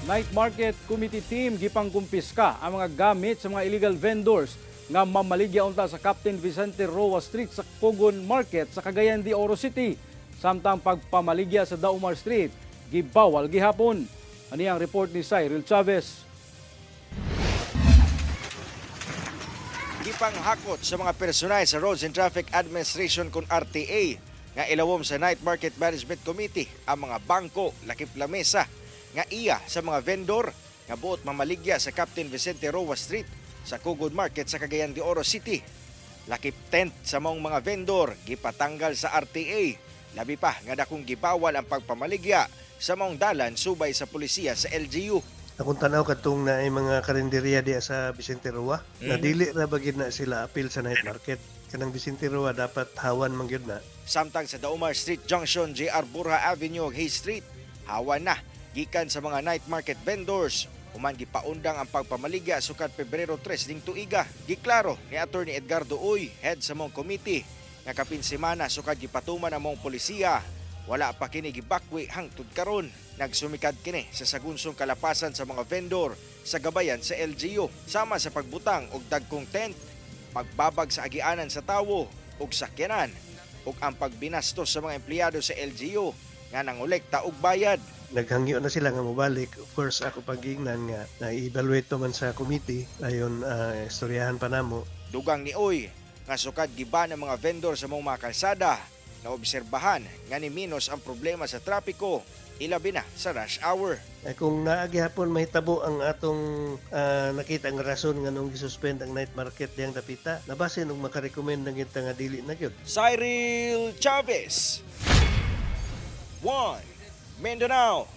Night Market Committee Team gipangkumpiska ang mga gamit sa mga illegal vendors nga mamaligya unta sa Captain Vicente Roa Street sa Cogon Market sa Cagayan de Oro City. Samtang pagpamaligya sa Daumar Street gibawal gihapon. Ani ang report ni Cyril Chavez. Gipanghakot sa mga personal sa Roads and Traffic Administration kung RTA nga ilawom sa Night Market Management Committee ang mga bangko, lakip lamesa nga iya sa mga vendor nga buot mamaligya sa Captain Vicente Roa Street sa Cogon Market sa Cagayan de Oro City. Lakip tent sa maong mga vendor gipatanggal sa RTA. Labi pa nga dakong gibawal ang pagpamaligya sa maong dalan subay sa pulisya sa LGU. Akong tanaw kadtong na ay mga karinderya diya sa Vicente Roa, na dili ra bagid na sila apil sa night market. Kanang Vicente Roa dapat hawan man gyud na. Samtang sa Daumar Street Junction, JR Burha Avenue, Hay Street, hawan na gikan sa mga night market vendors. Human gipaundang ang pagpamaligya sukad Pebrero 3 ning tuiga. Giklaro ni Attorney Edgardo Uy, head sa mong committee, nga kapin semana sukad gipatuman ang mong polisiya. Wala pa kini gibakwi hangtod karon. Nagsumikad kini sa sagunsong kalapasan sa mga vendor sa gabayan sa LGU, sama sa pagbutang og dagkong tent, pagbabag sa agianan sa tawo ug sakyanan, ug ang pagbinastos sa mga empleyado sa LGU nga nangolekta og bayad. Naghangyo na sila nga mobalik. Of course, ako pag-ingnan nga na-evaluate man sa committee ayon istoryahan pa namo. Dugang ni Uy nga sukad giba ng mga vendor sa mga kalsada na obserbahan nga ni minos ang problema sa trapiko, ilabi na sa rush hour. Kung naagi hapon mahitabo ang atong nakita ang rason nga nung gisuspend ang night market diyang dapita, nabasin og makarecommend ng kita nga dili na gyud. Cyril Chavez, 1 Mindanao.